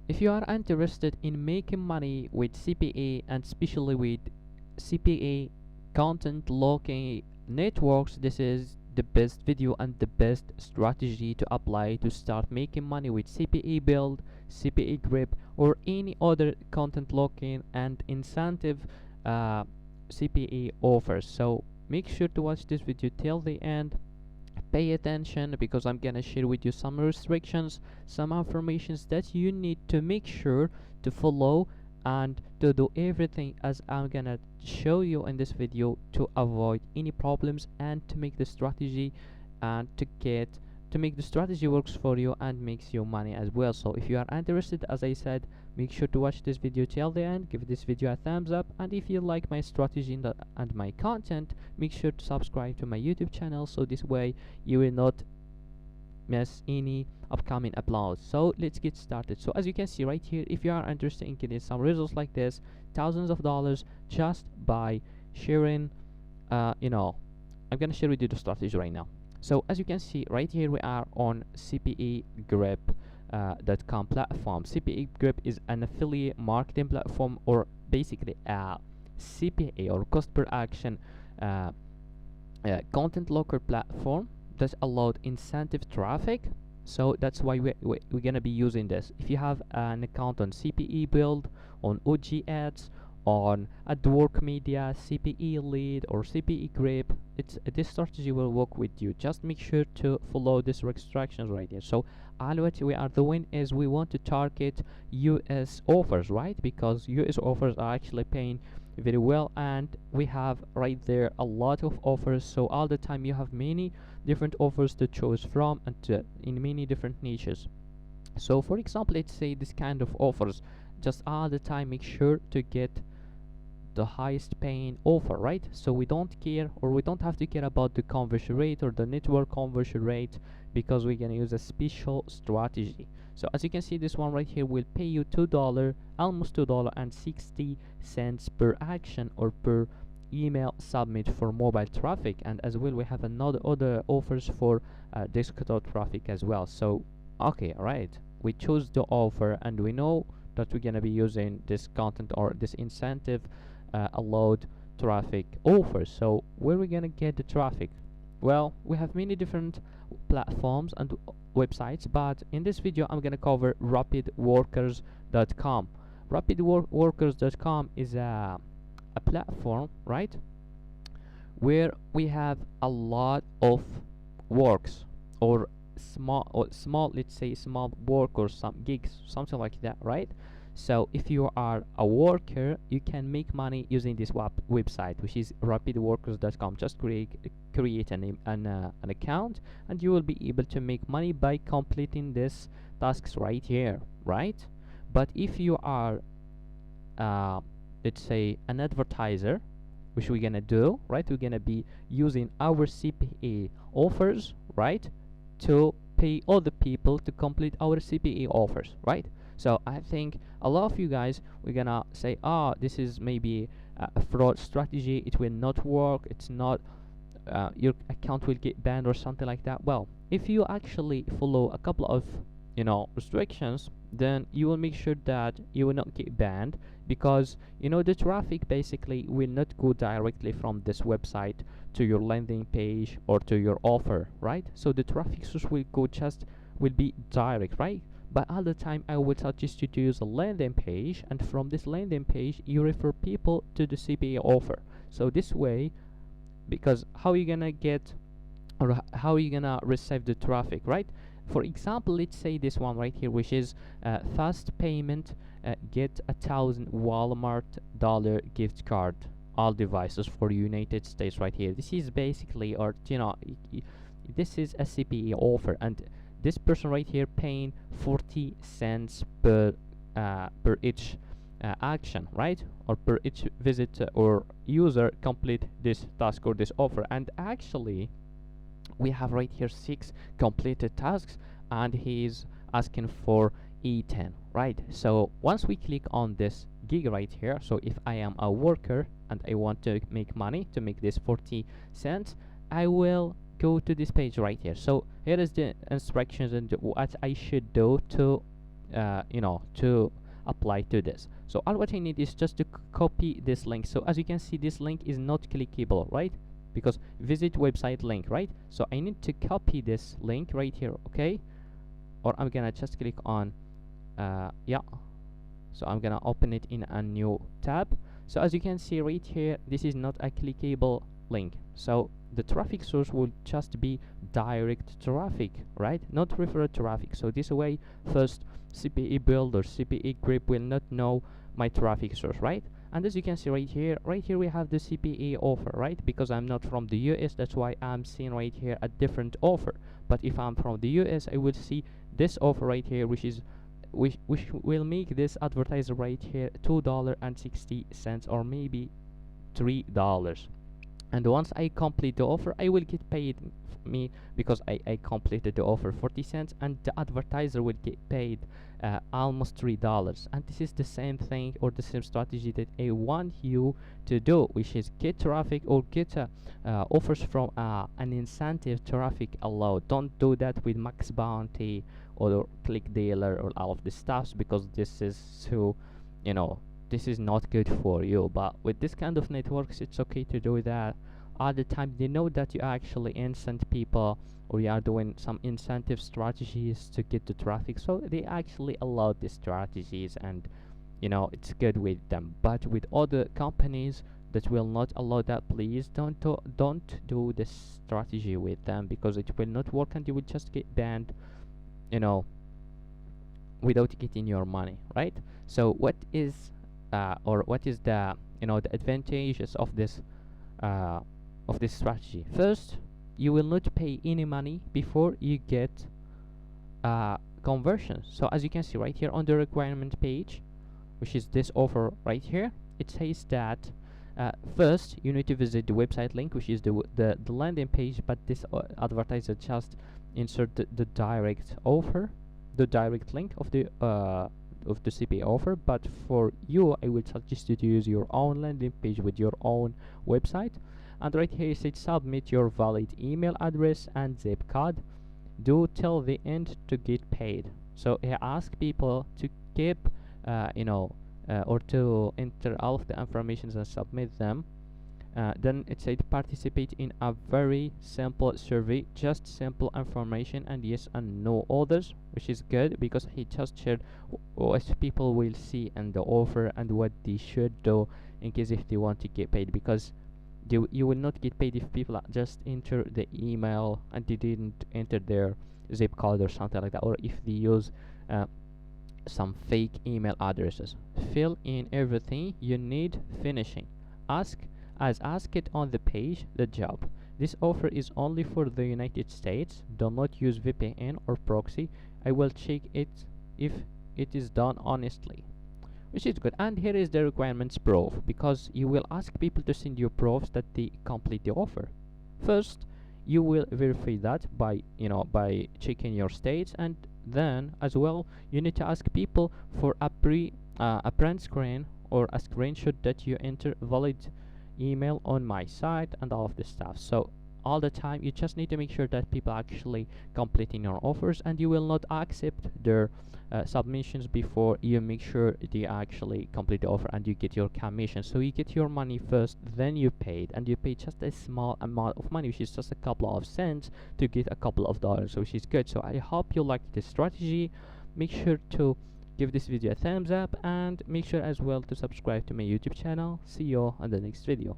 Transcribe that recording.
If you are interested in making money with CPA and especially with CPA content locking networks, this is the best video and the best strategy to apply to start making money with CPA Build, CPA Grip, or any other content locking and incentive CPA offers. So make sure to watch this video till the end. Pay attention because I'm gonna share with you some restrictions, some informations that you need to make sure to follow and to do everything as I'm gonna show you in this video to avoid any problems and to make the strategy and to make the strategy works for you and makes you money as well. So if you are interested, as I said, make sure to watch this video till the end, give this video a thumbs up, and if you like my strategy and my content, make sure to subscribe to my YouTube channel so this way you will not miss any upcoming uploads. So let's get started. So as you can see right here, if you are interested in getting some results like this, thousands of dollars just by sharing I'm gonna share with you the strategy right now. So as you can see right here, we are on CPAGrip.com platform. CPAGrip is an affiliate marketing platform, or basically a CPA or cost per action content locker platform that allowed incentive traffic. So that's why we're gonna be using this. If you have an account on CPABuild, on OG Ads, on AdWork Media, CPE Lead, or CPE Grip, this strategy will work with you. Just make sure to follow these restrictions right here. So all what we are doing is we want to target US offers, right? Because US offers are actually paying very well, and we have right there a lot of offers. So all the time you have many different offers to choose from and in many different niches. So for example, let's say this kind of offers, just all the time make sure to get the highest paying offer, right? So we don't care, or we don't have to care about the conversion rate or the network conversion rate, because we're gonna use a special strategy. So as you can see, this one right here will pay you $2, almost $2.60 per action or per email submit for mobile traffic, and as well we have another other offers for desktop traffic as well. So okay, right, we choose the offer and we know that we're gonna be using this content or this incentive allowed traffic offers. So where are we gonna get the traffic? Well, we have many different platforms and websites, but in this video I'm gonna cover rapidworkers.com. Rapidworkers.com is a platform, right, where we have a lot of works or small, let's say small work or some gigs, something like that, right? So if you are a worker, you can make money using this website, which is rapidworkers.com. Just create an account and you will be able to make money by completing these tasks right here, right? But if you are let's say an advertiser, which we're gonna do, right, we're gonna be using our CPA offers, right, to pay other people to complete our CPA offers, right? So I think a lot of you guys, we're gonna say, this is maybe a fraud strategy, it will not work, it's not, your account will get banned or something like that. Well, if you actually follow a couple of restrictions, then you will make sure that you will not get banned, because the traffic basically will not go directly from this website to your landing page or to your offer, right? So the traffic source will be direct, right? But all the time I would suggest you to use a landing page, and from this landing page you refer people to the CPA offer. So this way, because how are you gonna get, or how are you gonna receive the traffic, right? For example, let's say this one right here, which is fast payment, get 1,000 Walmart dollar gift card, all devices for United States right here. This is basically, or this is a CPA offer, and this person right here paying 40 cents per each action, right, or per each visit or user complete this task or this offer. And actually we have right here 6 completed tasks, and he's asking for E10, right? So once we click on this gig right here, so if I am a worker and I want to make money to make this 40 cents, I will go to this page right here. So here is the instructions and what I should do to to apply to this. So all what I need is just to copy this link. So as you can see, this link is not clickable, right? Because visit website link, right? So I need to copy this link right here, okay? Or I'm gonna just click on yeah. So I'm gonna open it in a new tab. So as you can see right here, this is not a clickable link. So the traffic source will just be direct traffic, right? Not referral traffic. So this way, first CPA build or Cpagrip will not know my traffic source, right? And as you can see right here we have the CPA offer, right? Because I'm not from the US, that's why I'm seeing right here a different offer. But if I'm from the US, I will see this offer right here, which will make this advertiser right here $2.60 or maybe $3. And once I complete the offer, I will get paid me because I completed the offer 40 cents, and the advertiser will get paid almost $3. And this is the same thing or the same strategy that I want you to do, which is get traffic or get offers from an incentive traffic allowed. Don't do that with max bounty or click dealer or all of the stuffs, because this is so, this is not good for you. But with this kind of networks, it's okay to do that all the time. They know that you actually incent people, or you are doing some incentive strategies to get the traffic, so they actually allow these strategies, and it's good with them. But with other companies that will not allow that, please don't do this strategy with them, because it will not work and you will just get banned, without getting your money, right? So what is the the advantages of this strategy? First, you will not pay any money before you get conversion. So as you can see right here on the requirement page, which is this offer right here, it says that first you need to visit the website link, which is the landing page, but this advertiser just insert the direct offer, the direct link of the CPA offer. But for you, I will suggest you to use your own landing page with your own website. And right here it says submit your valid email address and zip code. Do till the end to get paid. So I ask people to keep or to enter all of the informations and submit them. Then it said participate in a very simple survey, just simple information and yes and no others, which is good because he just shared what people will see and the offer and what they should do in case if they want to get paid, because you will not get paid if people just enter the email and they didn't enter their zip code or something like that, or if they use some fake email addresses. Fill in everything you need finishing. Ask it on the page, the job. This offer is only for the United States. Do not use VPN or proxy. I will check it if it is done honestly, which is good. And here is the requirements proof, because you will ask people to send you proofs that they complete the offer. First, you will verify that by checking your states, and then as well you need to ask people for a print screen or a screenshot that you enter valid email on my site and all of this stuff. So all the time you just need to make sure that people actually completing your offers, and you will not accept their submissions before you make sure they actually complete the offer and you get your commission. So you get your money first, then you paid, and you pay just a small amount of money, which is just a couple of cents, to get a couple of dollars, which is good. So I hope you like this strategy. Make sure to give this video a thumbs up and make sure as well to subscribe to my YouTube channel. See you on the next video.